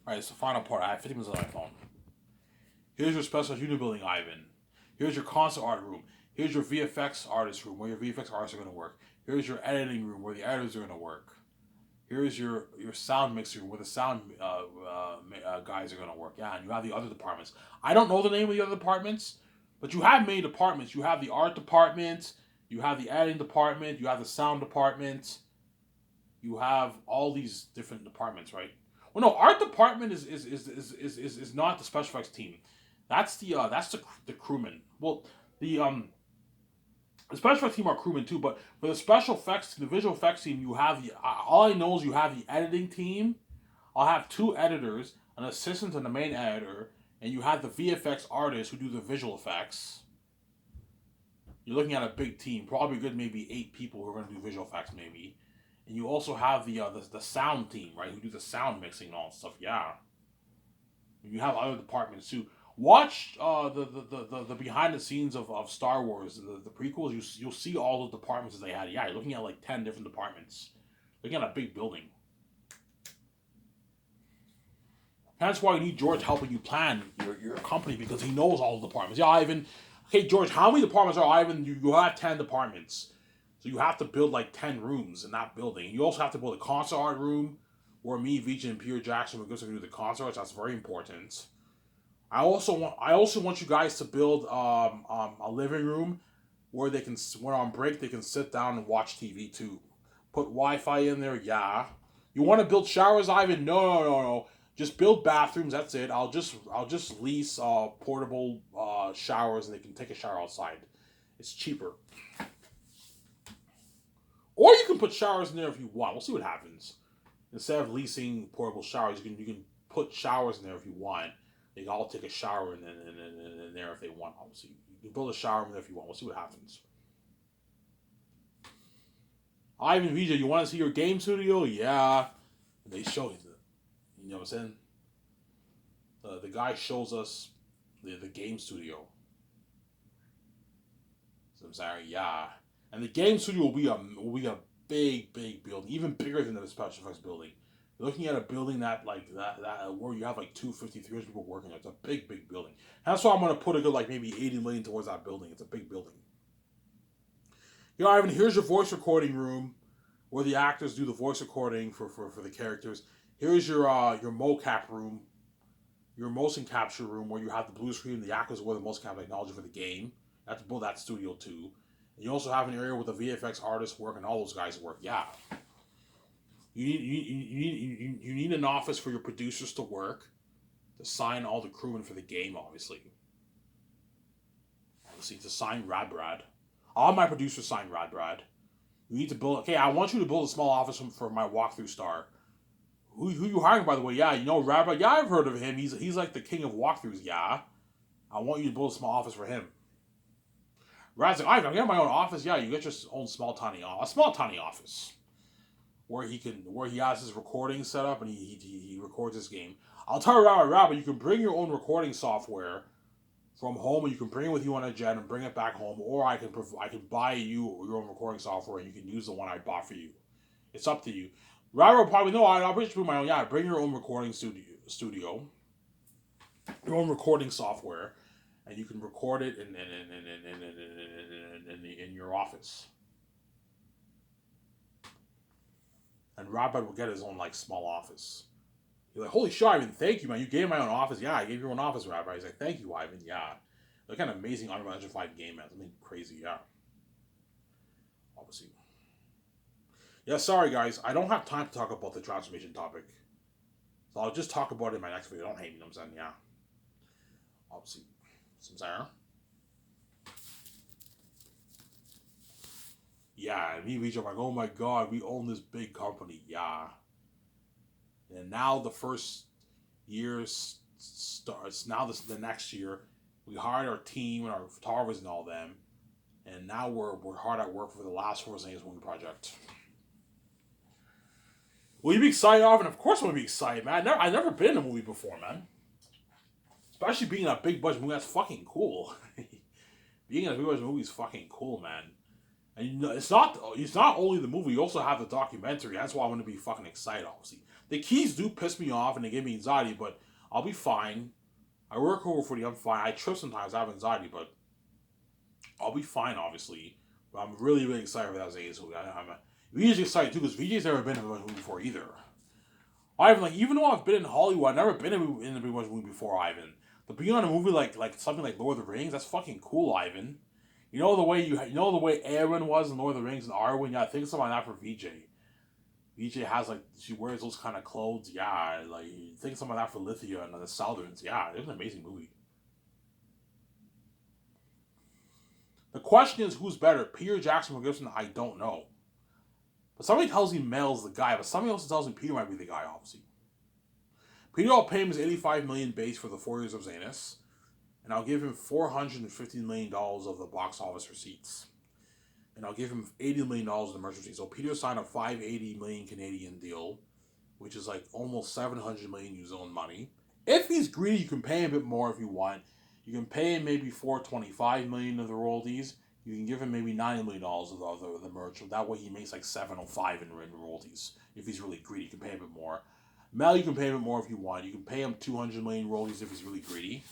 Alright, it's the final part. I have 50 minutes on my phone. Here's your special unit building, Ivan. Here's your concept art room. Here's your VFX artist room where your VFX artists are going to work. Here's your editing room where the editors are going to work. Here's your sound mixer room where the sound guys are going to work. Yeah, and you have the other departments. I don't know the name of the other departments, but you have many departments. You have the art department. You have the editing department. You have the sound department. You have all these different departments, right? Well, no, art department is not the special effects team. That's the crewman. Well, the the special effects team are crewmen too, but for the special effects, the visual effects team, you have the all I know is you have the editing team. I'll have two editors, an assistant and the main editor, and you have the VFX artists who do the visual effects. You're looking at a big team, probably good maybe 8 people who are going to do visual effects maybe. And you also have the sound team, right, who do the sound mixing and all that stuff. Yeah. And you have other departments too. Watch the behind the scenes of Star Wars, the prequels. You'll see all the departments that they had. Yeah, you're looking at like 10 different departments. Looking at a big building. That's why you need George helping you plan your company because he knows all the departments. Yeah, Ivan. Hey George, how many departments are Ivan? You have 10 departments. So you have to build like 10 rooms in that building. You also have to build a concert art room where me, Vijay, and Peter Jackson are going to do the concerts. That's very important. I also want you guys to build a living room where they can when on break they can sit down and watch TV too. Put Wi-Fi in there, yeah. You want to build showers, Ivan? No. Just build bathrooms. That's it. I'll just lease portable showers and they can take a shower outside. It's cheaper. Or you can put showers in there if you want. We'll see what happens. Instead of leasing portable showers, you can put showers in there if you want. They can all take a shower in there if they want. Obviously, you can build a shower in there if you want. We'll see what happens. Ivan Vijay, you want to see your game studio? Yeah. And they show you you know what I'm saying? The guy shows us the game studio. So I'm sorry, yeah. And the game studio will be a big building, even bigger than the special effects building. You're looking at a building that where you have like 250, 300 people working. It's a big building. That's why I'm gonna put a good like maybe 80 million towards that building. It's a big building. You know, Ivan, here's your voice recording room where the actors do the voice recording for the characters. Here's your mocap room, your motion capture room where you have the blue screen, the actors wear the motion capture technology for the game. You have to build that studio too. And you also have an area where the VFX artists work and all those guys work. Yeah. You need an office for your producers to work, to sign all the crewmen for the game, obviously. Obviously, to sign Radbrad. All my producers sign Radbrad. You need to build. Okay, I want you to build a small office for my walkthrough star. Who you hiring, by the way? Yeah, you know Radbrad. Yeah, I've heard of him. He's like the king of walkthroughs. Yeah, I want you to build a small office for him. Rad's like, I got my own office. Yeah, you get your own a small tiny office where he has his recording set up and he records his game. I'll tell you Rabbit, you can bring your own recording software from home and you can bring it with you on a jet and bring it back home, or I can buy you your own recording software and you can use the one I bought for you. It's up to you. Rabbit will probably no, I'll just bring my own. Yeah, bring your own recording studio, your own recording software, and you can record it in your office. And Rabbit will get his own like small office. He's like, holy shit, Ivan, thank you, man. You gave my own office. Yeah, I gave your own office, Rabbit. He's like, thank you, Ivan. Yeah. Look at an amazing Unreal Engine 5 game, man. Something crazy, yeah. Obviously. Yeah, sorry, guys. I don't have time to talk about the transformation topic. So I'll just talk about it in my next video. Don't hate me, you know what I'm saying? Yeah. Obviously. Some sorry. Yeah, and me, I'm like, oh my god, we own this big company. Yeah. And now the first year starts. Now the next year, we hired our team and our photographers and all them, and now we're hard at work for the last Force Angels movie project. Will you be excited, Arvin? Of course I'm gonna be excited, man. I've never been in a movie before, man. Especially being in a big budget movie, that's fucking cool. Being in a big budget movie is fucking cool, man. And you know, it's not only the movie, you also have the documentary. That's why I'm gonna be fucking excited, obviously. The keys do piss me off and they give me anxiety, but I'll be fine. I work over footy, I'm fine. I trip sometimes, I have anxiety, but I'll be fine, obviously. But I'm really, really excited for that Zayas movie. I'm VJ's excited too, because VJ's never been in a movie before either. Ivan, like, even though I've been in Hollywood, I've never been in a movie before, Ivan. To be on a movie like something like Lord of the Rings, that's fucking cool, Ivan. You know the way Aaron was in Lord of the Rings and Arwen. Yeah, think something like that for VJ. VJ has like she wears those kind of clothes. Yeah, like think something like that for Lithia and the Southerns. Yeah, it's an amazing movie. The question is who's better, Peter Jackson or Gibson? I don't know. But somebody tells me Mel's the guy, but somebody else tells me Peter might be the guy, obviously. Peter, I'll pay him his $85 million base for the 4 years of Zanus, and I'll give him $450 million of the box office receipts. And I'll give him $80 million of the merch receipts. So Peter signed a $580 million Canadian deal, which is like almost $700 million New Zealand money. If he's greedy, you can pay him a bit more if you want. You can pay him maybe $425 million of the royalties. You can give him maybe $90 million of the merch. That way he makes like $705 in royalties. If he's really greedy, you can pay him a bit more. Mel, you can pay him a bit more if you want. You can pay him $200 million royalties if he's really greedy.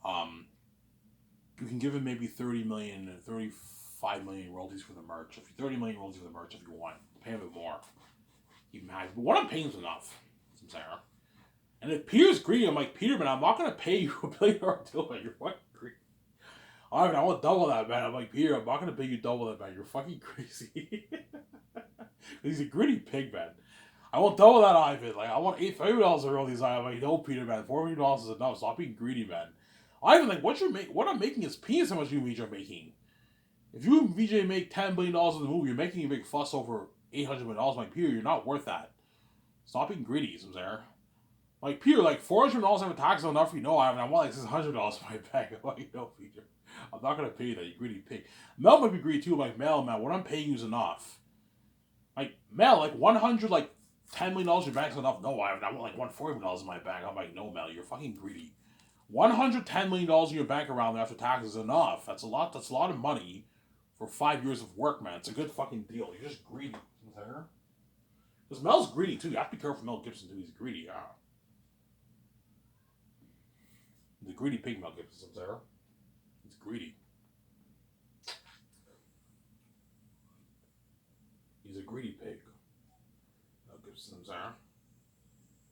You can give him maybe $30 million and $35 million royalties for the merch. If $30 million royalties for the merch if you want, pay him a bit more. Keep him happy. But what I'm paying is enough. Sarah. And if Peter's greedy, I'm like, Peter, man, I'm not gonna pay you $1 billion deal, man. You're fucking greedy. I mean, I want double that, man. I'm like, Peter, I'm not gonna pay you double that, man. You're fucking crazy. He's a greedy pig, man. I want double that, Ivan. Like, I want $8 million of royalties. I'm like, no, Peter, man. $4 million is enough. Stop being greedy, man. Ivan, like, what I'm making is peanuts. How much you and VJ are making? If you and VJ make $10 billion in the movie, you're making a big fuss over $800 million. Like, Peter, you're not worth that. Stop being greedy, some there. Like, Peter, like, $400 in tax is enough for you. No, I want like $600 in my bank. I'm like, no, Peter. I'm not going to pay you that, you greedy pig. Mel might be greedy too. I'm like, Mel, man, what I'm paying you is enough. Like, Mel, like, $100, like, $10 million in your bank is enough. No, I want like $140 million in my bank. I'm like, no, Mel, you're fucking greedy. $110 million in your bank around there after taxes is enough. That's a lot of money for 5 years of work, man. It's a good fucking deal. You're just greedy. Because Mel's greedy too. You have to be careful Mel Gibson too. He's greedy, yeah. The greedy pig Mel Gibson, Sarah. He's greedy. He's a greedy pig. Mel Gibson, Sarah.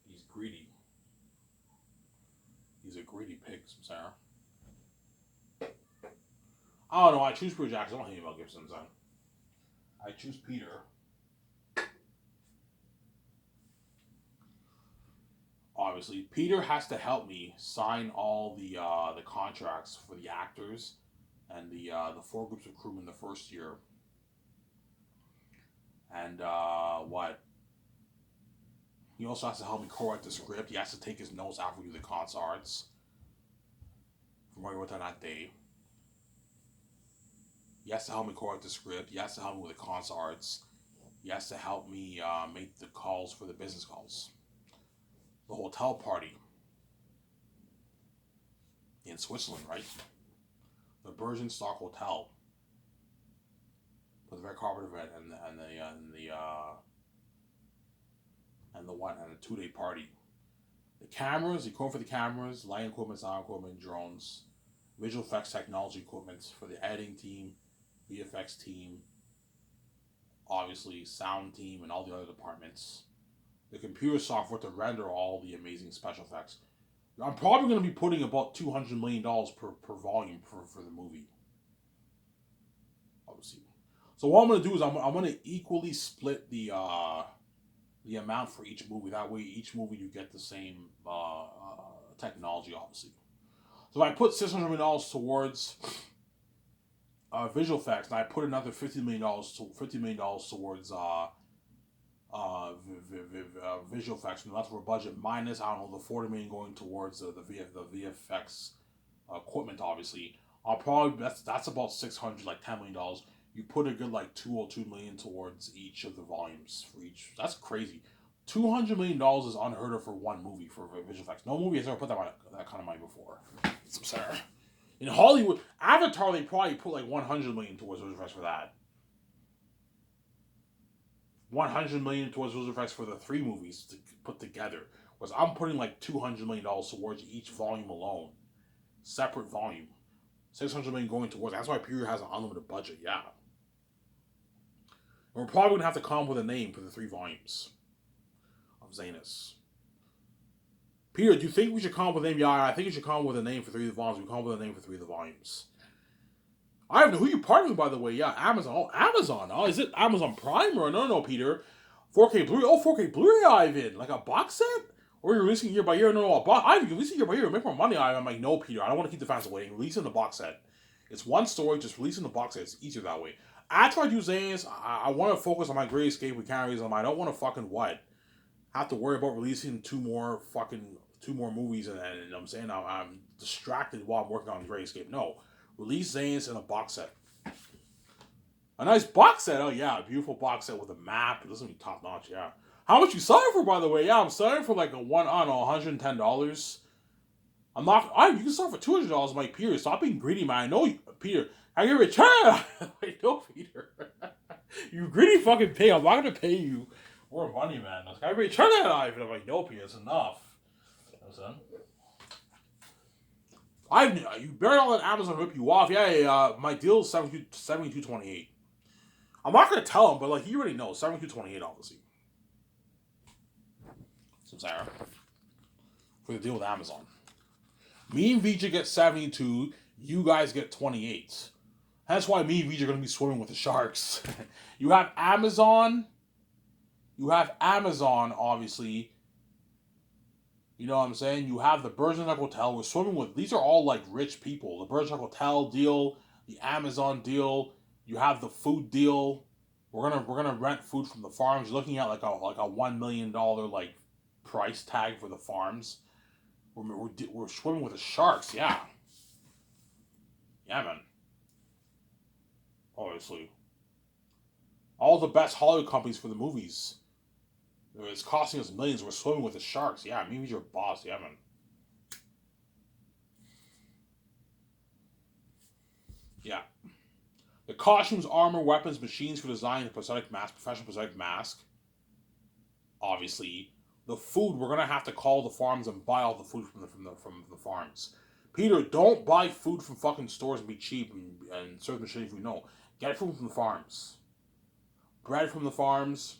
He's greedy. He's a greedy pig, Sarah. I don't know. I choose Peter Jackson. I don't hate Mel Gibson, Sarah. I choose Peter. Obviously, Peter has to help me sign all the contracts for the actors and the 4 groups of crewmen the first year. And what? He also has to help me co-write the script. He has to take his notes after we do the concerts. From what I wrote on that day. He has to help me co-write the script. He has to help me with the concerts. He has to help me make the calls for the business calls. The hotel party in Switzerland, right? The Bergenstock Hotel for the red carpet event and the 2-day party. The cameras, the equipment for the cameras, lighting equipment, sound equipment, drones, visual effects technology equipment for the editing team, VFX team, obviously sound team, and all the other departments. The computer software to render all the amazing special effects. I'm probably going to be putting about $200 million per volume for the movie. Obviously. So what I'm going to do is I'm going to equally split the amount for each movie. That way each movie you get the same technology, obviously. So if I put $600 million towards visual effects, and I put another $50 million towards visual effects, and that's for budget minus, I don't know, the $40 million going towards the VFX equipment, obviously. I'll probably, that's about $600, like $10 million. You put a good like $202 million towards each of the volumes for each. That's crazy. $200 million is unheard of for one movie for visual effects. No movie has ever put that kind of money before. I'm sorry. In Hollywood, Avatar, they probably put like $100 million towards visual effects for that. $100 million towards visual effects for the 3 movies to put together. Whereas I'm putting like $200 million towards each volume alone, separate volume. $600 million going towards. That's why Peter has an unlimited budget. Yeah. And we're probably gonna have to come up with a name for the 3 volumes of Zanus. Peter, do you think we should come up with a name? Yeah, I think you should come up with a name for 3 of the volumes. We come up with a name for 3 of the volumes. I don't know who you partnering with, by the way. Yeah, Amazon. Oh, Amazon. Oh, is it Amazon Prime or no, Peter? 4K Blu-ray. Oh, 4K Blu-ray, Ivan. Like a box set? Or you're releasing year by year? No, Ivan, you're releasing year by year. Make more money, Ivan. I'm like, no, Peter. I don't want to keep the fans waiting. Release in the box set. It's one story. Just release in the box set. It's easier that way. After I do Zane's, I want to focus on my Great Escape with carries on. I don't want to fucking what? Have to worry about releasing two more movies and I'm saying I'm distracted while I'm working on Great Escape. No. Release Zane's in a box set. A nice box set. Oh, yeah. A beautiful box set with a map. This is going to be top notch, yeah. How much you selling for, by the way? Yeah, I'm selling for like $110. I'm not... you can sell for $200, Mike Peter. Stop being greedy, man. I know you, Peter. I get return. I know, Peter. You greedy fucking pig. I'm not going to pay you more money, man. I return that Ivan. I'm like, no, Peter. It's enough. You better not let Amazon rip you off. Yeah, my deal is $72.28. I'm not gonna tell him, but like he already knows $72.28, obviously. So Sarah, for the deal with Amazon, me and VJ get 72. You guys get 28. That's why me and VJ are gonna be swimming with the sharks. You have Amazon. Obviously. You know what I'm saying? You have the Bergerac Hotel. We're swimming with... These are all, like, rich people. The Bergerac Hotel deal. The Amazon deal. You have the food deal. We're gonna rent food from the farms. You're looking at, like a $1 million, like, price tag for the farms. We're swimming with the sharks. Yeah. Yeah, man. Obviously. All the best Hollywood companies for the movies. It's costing us millions. We're swimming with the sharks. Yeah, maybe you're boss. Yeah, man. Yeah. The costumes, armor, weapons, machines for design, the prosthetic mask, professional prosthetic mask. Obviously, the food. We're gonna have to call the farms and buy all the food from the farms. Peter, don't buy food from fucking stores and be cheap and serve machine food. No, get food from the farms. Bread from the farms.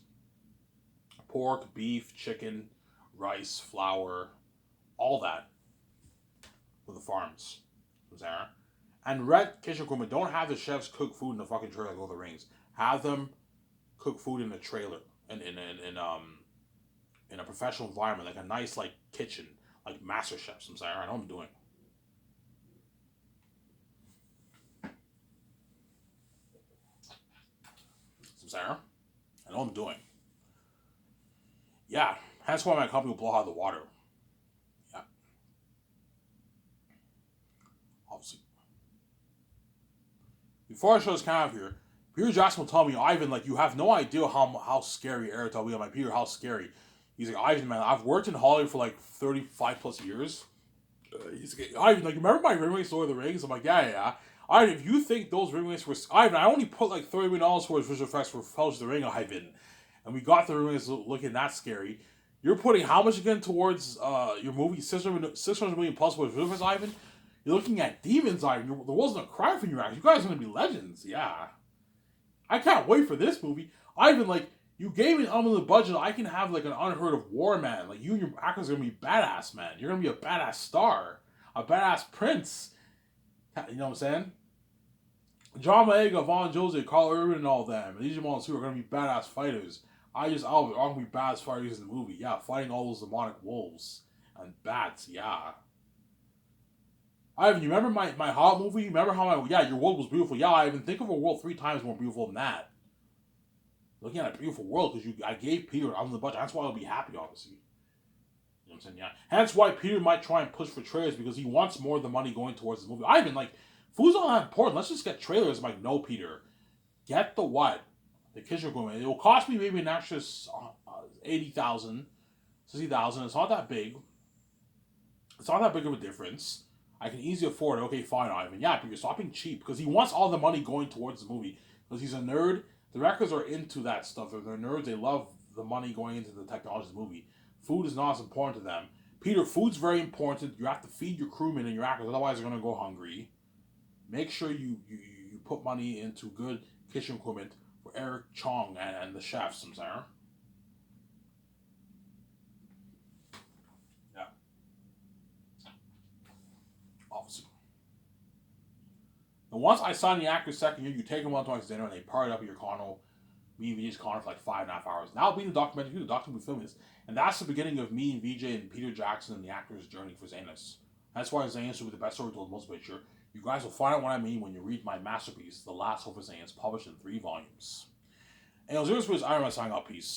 Pork, beef, chicken, rice, flour, all that for the farms. Sarah. And Red Kitchen Equipment, don't have the chefs cook food in the fucking trailer like Lord of the Rings. Have them cook food in the trailer in a professional environment, like a nice like kitchen, like Master Chefs. Sarah. I know what I'm doing. Sarah. I know what I'm doing. Yeah, that's why my company will blow out of the water. Yeah. Obviously. Before I show this camera here, Peter Jackson will tell me, Ivan, like, you have no idea how scary Airtel will be. I'm like, Peter, how scary? He's like, Ivan, man, I've worked in Hollywood for like 35 plus years. He's like, Ivan, like, remember my ring race Lord of the Rings? I'm like, yeah. Ivan, if you think those ring races were... Ivan, I only put like $30 million towards visual effects for Fellowship of the Ring, Ivan. And we got the ring race looking that scary. You're putting how much again towards your movie? 600 million plus towards visual effects, Ivan? You're looking at demons, Ivan. The world's gonna cry for you, actually. You guys are gonna be legends, yeah. I can't wait for this movie. Ivan, like, you gave me an unlimited budget. I can have like an unheard of war man. Like, you and your actors are gonna be badass, man. You're gonna be a badass star, a badass prince. You know what I'm saying? John Boyega, Vaughn Joseph, Carl Urban, and all them. And these are ones who are gonna be badass fighters. Idris Elba are gonna be badass fighters in the movie. Yeah, fighting all those demonic wolves and bats. Yeah. Ivan, you remember my Hobbit movie? You remember how your world was beautiful? Yeah, Ivan, think of a world 3 times more beautiful than that. Looking at a beautiful world, because I gave Peter on the budget. That's why I'll be happy, obviously. You know what I'm saying? Yeah. Hence why Peter might try and push for trailers, because he wants more of the money going towards the movie. Ivan, like, food's not that important. Let's just get trailers. I'm like, no, Peter. Get the what? The kitchen equipment. It will cost me maybe an extra $80,000, $60,000. It's not that big. It's not that big of a difference. I can easily afford it. Okay, fine, Ivan. Yeah, but you're stopping cheap because he wants all the money going towards the movie because he's a nerd Directors are into that stuff. They're nerds. They love the money going into the technology of the movie. Food is not as important to them. Peter, food's very important. You have to feed your crewmen and your actors, otherwise they're going to go hungry. Make sure you put money into good kitchen equipment for Eric Chong and the chefs, I'm saying. Yeah, obviously. And once I sign the actor's second year, you take them out to dinner and they party up at your condo, me and VJ's condo for like 5.5 hours. Now being the documentary, the documentary film is. And that's the beginning of me and VJ and Peter Jackson and the actor's journey for Zanus. That's why Zanus will be the best story told in most picture. You guys will find out what I mean when you read my masterpiece, The Last Hope of Zanus, published in 3 volumes. And Osiris was Iron Man signing out. Peace.